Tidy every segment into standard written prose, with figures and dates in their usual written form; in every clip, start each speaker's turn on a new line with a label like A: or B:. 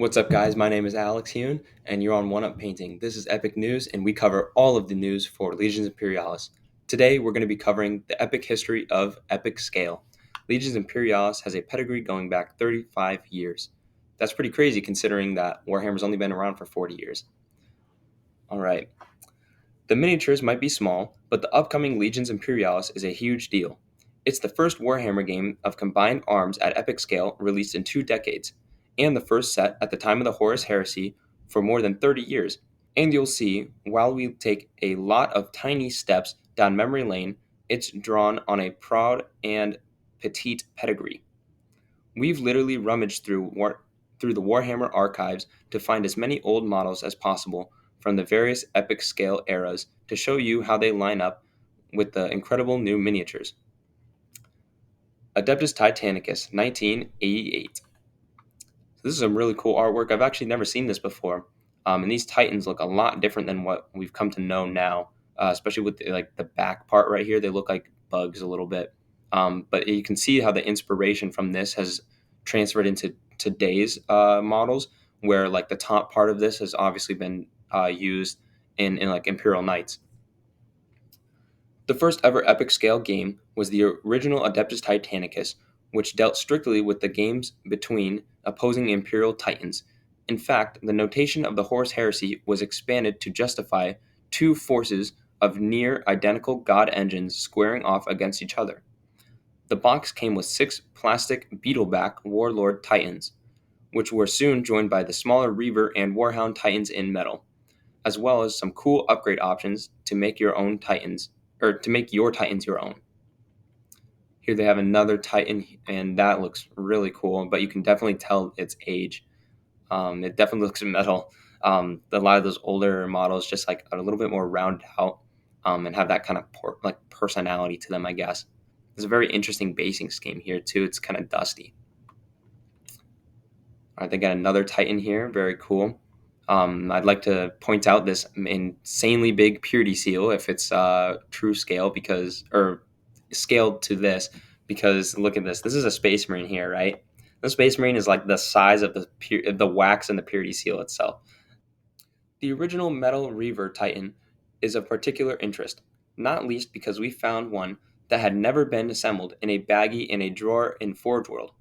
A: What's up, guys? My name is Alex Hune, and you're on One Up Painting. This is Epic News, and we cover all of the news for Legions Imperialis. Today, we're going to be covering the epic history of epic scale. Legions Imperialis has a pedigree going back 35 years. That's pretty crazy considering that Warhammer's only been around for 40 years. All right. The miniatures might be small, but the upcoming Legions Imperialis is a huge deal. It's the first Warhammer game of combined arms at epic scale released in 2 decades, and the first set at the time of the Horus Heresy for more than 30 years. And you'll see, while we take a lot of tiny steps down memory lane, it's drawn on a proud and petite pedigree. We've literally rummaged through the Warhammer archives to find as many old models as possible from the various epic scale eras to show you how they line up with the incredible new miniatures. Adeptus Titanicus, 1988. This is some really cool artwork. I've actually never seen this before, and these Titans look a lot different than what we've come to know now, especially with the back part right here. They look like bugs a little bit, but you can see how the inspiration from this has transferred into today's models, where like the top part of this has obviously been used in like Imperial Knights. The first ever epic scale game was the original Adeptus Titanicus, which dealt strictly with the games between opposing Imperial Titans. In fact, the notation of the Horus Heresy was expanded to justify two forces of near identical god engines squaring off against each other. The box came with 6 plastic Beetleback Warlord Titans, which were soon joined by the smaller Reaver and Warhound Titans in metal, as well as some cool upgrade options to make your Titans your own. Here they have another Titan, and that looks really cool, but you can definitely tell its age. It definitely looks metal. A lot of those older models just like are a little bit more rounded out, and have that kind of personality to them, I guess. There's a very interesting basing scheme here too. It's kind of dusty. All right, they got another Titan here. Very cool. I'd like to point out this insanely big purity seal if it's true scale or scaled to this, because look at this. This is a Space Marine here, right? The Space Marine is like the size of the wax and the purity seal itself. The original Metal Reaver Titan is of particular interest, not least because we found one that had never been assembled in a baggie in a drawer in Forge World.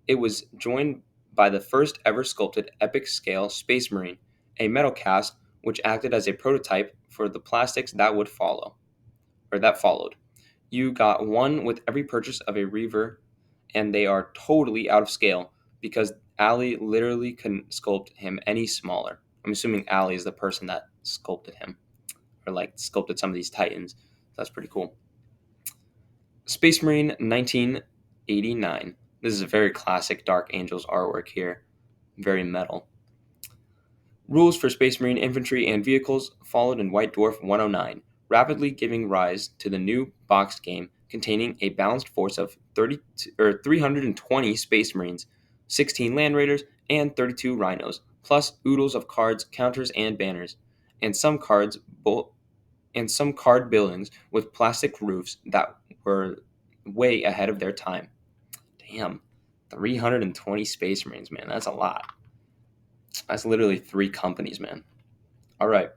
A: It was joined by the first ever sculpted epic scale Space Marine, a metal cast which acted as a prototype for the plastics that followed. You got one with every purchase of a Reaver, and they are totally out of scale because Ali literally couldn't sculpt him any smaller. I'm assuming Ali is the person that sculpted him, or like sculpted some of these Titans. That's pretty cool. Space Marine 1989. This is a very classic Dark Angels artwork here. Very metal. Rules for Space Marine infantry and vehicles followed in White Dwarf 109, rapidly giving rise to the new boxed game containing a balanced force of 320 Space Marines, 16 Land Raiders, and 32 Rhinos, plus oodles of cards, counters, and banners, and some card buildings with plastic roofs that were way ahead of their time. Damn, 320 Space Marines, man, that's a lot. That's literally 3 companies, man. All right.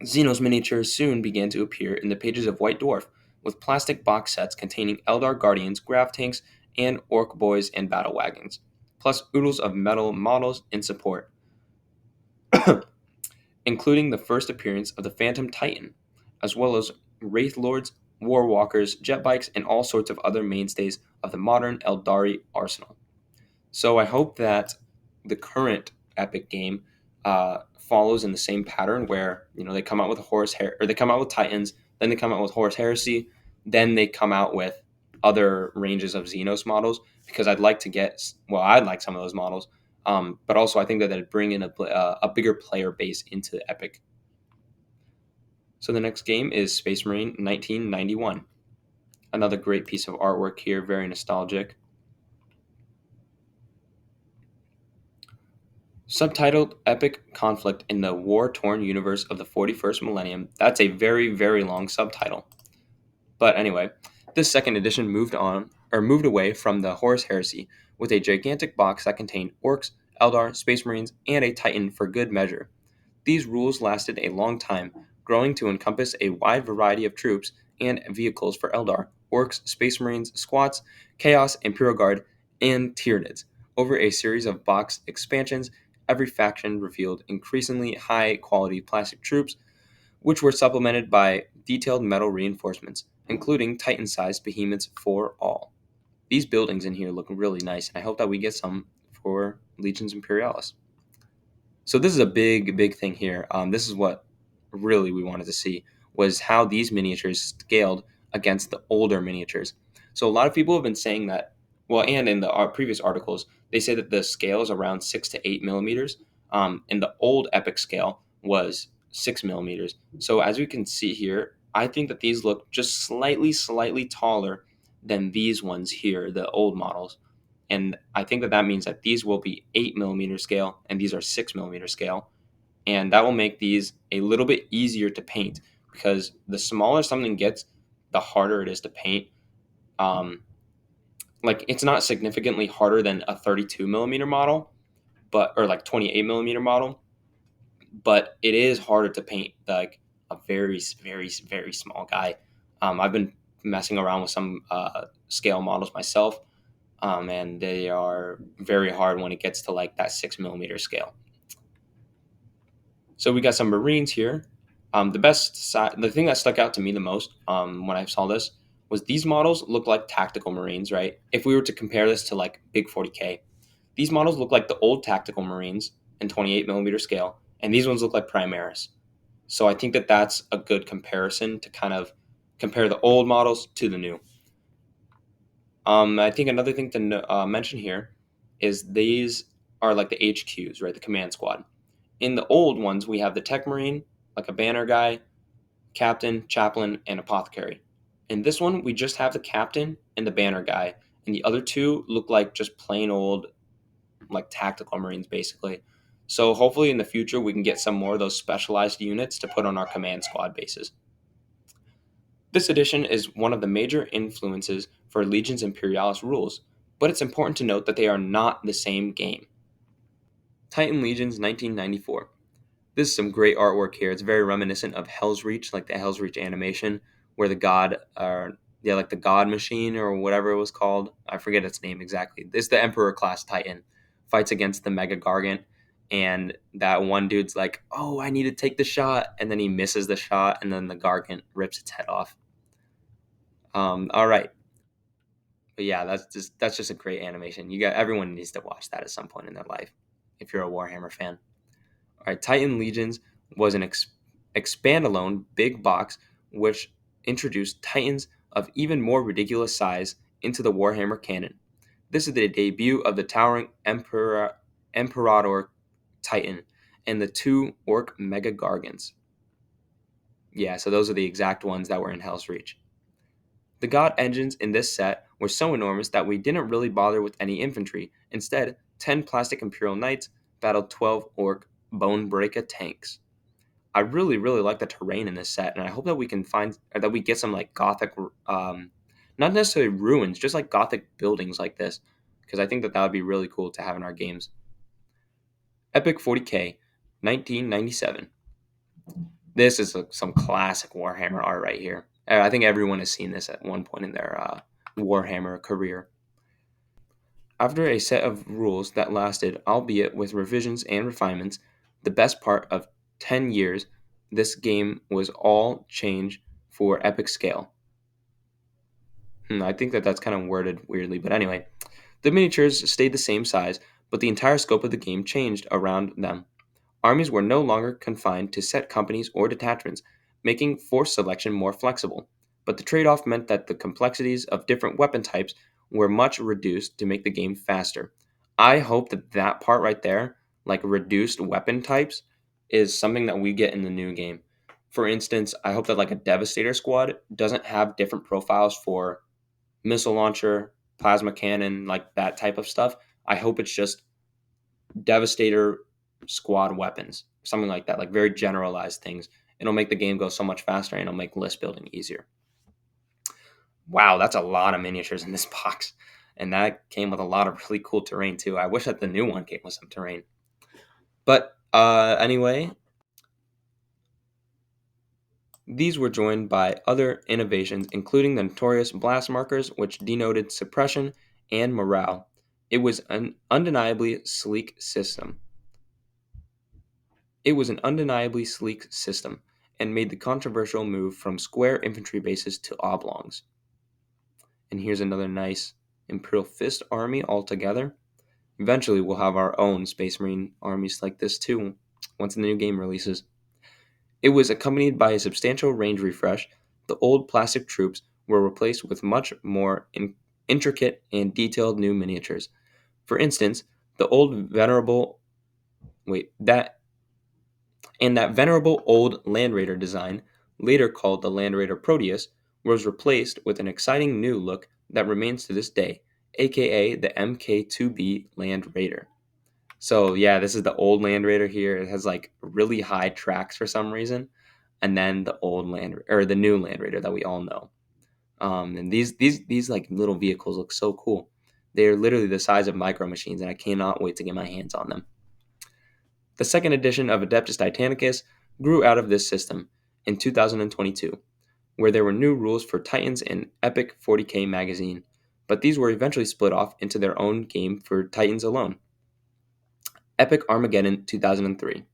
A: Xenos miniatures soon began to appear in the pages of White Dwarf, with plastic box sets containing Eldar Guardians, Grav Tanks, and Orc Boys and Battle Wagons, plus oodles of metal models in support, including the first appearance of the Phantom Titan, as well as Wraith Lords, War Walkers, jet bikes, and all sorts of other mainstays of the modern Eldari arsenal. So I hope that the current Epic game follows in the same pattern where they come out with they come out with Titans, then they come out with Horus Heresy, then they come out with other ranges of Xenos models, because I'd like some of those models, but also I think that they'd bring in a bigger player base into Epic. So the next game is Space Marine 1991. Another great piece of artwork here, very nostalgic. Subtitled Epic Conflict in the War-Torn Universe of the 41st Millennium. That's a very, very long subtitle. But anyway, this second edition moved away from the Horus Heresy with a gigantic box that contained orcs, Eldar, Space Marines, and a Titan for good measure. These rules lasted a long time, growing to encompass a wide variety of troops and vehicles for Eldar, Orcs, Space Marines, Squats, Chaos, Imperial Guard, and Tyranids. Over a series of box expansions, every faction revealed increasingly high quality plastic troops, which were supplemented by detailed metal reinforcements, including Titan sized behemoths for all. These buildings in here look really nice, and I hope that we get some for Legions Imperialis. So this is a big thing here. This is what really we wanted to see was how these miniatures scaled against the older miniatures. So a lot of people have been saying that, well, and in the previous articles, they say that the scale is around 6 to 8 millimeters. And the old epic scale was 6 millimeters. So as we can see here, I think that these look just slightly taller than these ones here, the old models. And I think that that means that these will be 8 millimeter scale and these are 6 millimeter scale. And that will make these a little bit easier to paint because the smaller something gets, the harder it is to paint. Um, like it's not significantly harder than a 32 millimeter model, but or like 28 millimeter model, but it is harder to paint like a very small guy. I've been messing around with some scale models myself, and they are very hard when it gets to like that 6 millimeter scale. So we got some Marines here. The thing that stuck out to me the most when I saw this was these models look like tactical Marines, right? If we were to compare this to like Big 40K, these models look like the old tactical Marines in 28 millimeter scale, and these ones look like Primaris. So I think that that's a good comparison to kind of compare the old models to the new. I think another thing to mention here is these are like the HQs, right? The command squad. In the old ones, we have the Tech Marine, like a banner guy, captain, chaplain, and apothecary. In this one, we just have the captain and the banner guy, and the other two look like just plain old, like tactical Marines, basically. So hopefully in the future, we can get some more of those specialized units to put on our command squad bases. This edition is one of the major influences for Legions Imperialis rules, but it's important to note that they are not the same game. Titan Legions 1994. This is some great artwork here. It's very reminiscent of Hell's Reach, like the Hell's Reach animation, where the god, like the god machine or whatever it was called. I forget its name exactly. It's the Emperor class Titan fights against the Mega Gargant, and that one dude's like, "Oh, I need to take the shot," and then he misses the shot, and then the Gargant rips its head off. All right, but yeah, that's just a great animation. Everyone needs to watch that at some point in their life if you're a Warhammer fan. All right, Titan Legions was an expand-alone big box which introduced Titans of even more ridiculous size into the Warhammer canon. This is the debut of the towering Imperator Titan and the two Orc Mega Gargants. Yeah, so those are the exact ones that were in Hell's Reach. The god engines in this set were so enormous that we didn't really bother with any infantry. Instead, 10 plastic Imperial Knights battled 12 Orc Bonebreaker tanks. I really like the terrain in this set, and I hope that we can find that we get some like Gothic, not necessarily ruins, just like Gothic buildings like this, because I think that would be really cool to have in our games. Epic 40K, 1997. This is some classic Warhammer art right here. I think everyone has seen this at one point in their Warhammer career. After a set of rules that lasted, albeit with revisions and refinements, the best part of 10 years, this game was all change for epic scale. I think that that's kind of worded weirdly, but anyway. The miniatures stayed the same size, but the entire scope of the game changed around them. Armies were no longer confined to set companies or detachments, making force selection more flexible. But the trade off meant that the complexities of different weapon types were much reduced to make the game faster. I hope that that part right there, like reduced weapon types, is something that we get in the new game. For instance, I hope that like a Devastator squad doesn't have different profiles for missile launcher, plasma cannon, like that type of stuff. I hope it's just Devastator squad weapons, something like that, like very generalized things. It'll make the game go so much faster and it'll make list building easier. Wow, that's a lot of miniatures in this box. and that came with a lot of really cool terrain too. I wish that the new one came with some terrain. But anyway, these were joined by other innovations, including the notorious blast markers, which denoted suppression and morale. It was an undeniably sleek system. It was an undeniably sleek system and made the controversial move from square infantry bases to oblongs. And here's another nice Imperial Fist army altogether. Eventually, we'll have our own Space Marine armies like this too, once the new game releases. It was accompanied by a substantial range refresh. The old plastic troops were replaced with much more intricate and detailed new miniatures. For instance, the old venerable wait that and that venerable old Land Raider design, later called the Land Raider Proteus, was replaced with an exciting new look that remains to this day, aka the MK2B Land Raider. So yeah, this is the old Land Raider here. It has like really high tracks for some reason, and then the old the new Land Raider that we all know. And these like little vehicles look so cool. They are literally the size of micro machines, and I cannot wait to get my hands on them. The second edition of Adeptus Titanicus grew out of this system in 2022, where there were new rules for Titans in Epic 40K magazine, but these were eventually split off into their own game for Titans alone. Epic Armageddon 2003.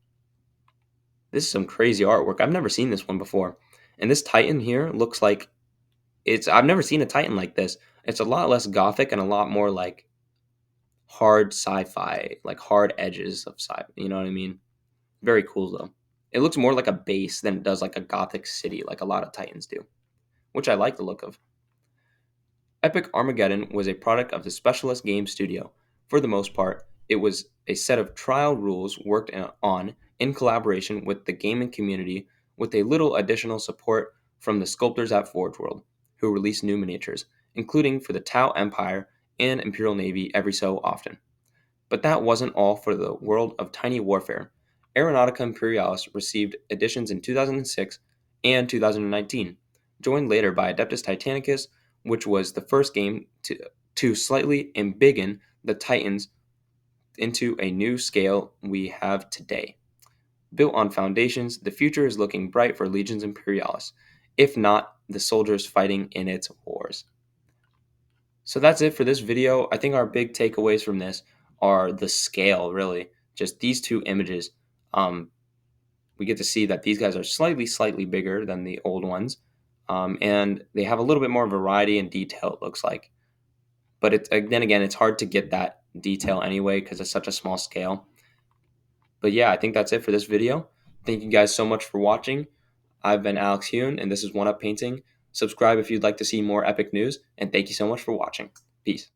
A: This is some crazy artwork. I've never seen this one before. And this Titan here looks like I've never seen a Titan like this. It's a lot less gothic and a lot more like hard sci-fi, like hard edges of sci. You know what I mean? Very cool though. It looks more like a base than it does like a gothic city, like a lot of Titans do, which I like the look of. Epic Armageddon was a product of the Specialist Game Studio. For the most part, it was a set of trial rules worked on in collaboration with the gaming community, with a little additional support from the sculptors at Forge World, who released new miniatures, including for the Tau Empire and Imperial Navy every so often. But that wasn't all for the world of tiny warfare. Aeronautica Imperialis received editions in 2006 and 2019, joined later by Adeptus Titanicus, which was the first game to slightly embiggen the Titans into a new scale we have today. Built on foundations, the future is looking bright for Legions Imperialis, if not the soldiers fighting in its wars. So that's it for this video. I think our big takeaways from this are the scale, really. Just these two images. We get to see that these guys are slightly bigger than the old ones. And they have a little bit more variety and detail, it looks like. But then again, it's hard to get that detail anyway because it's such a small scale. But yeah, I think that's it for this video. Thank you guys so much for watching. I've been Alex Hune, and this is One Up Painting. Subscribe if you'd like to see more epic news, and thank you so much for watching. Peace.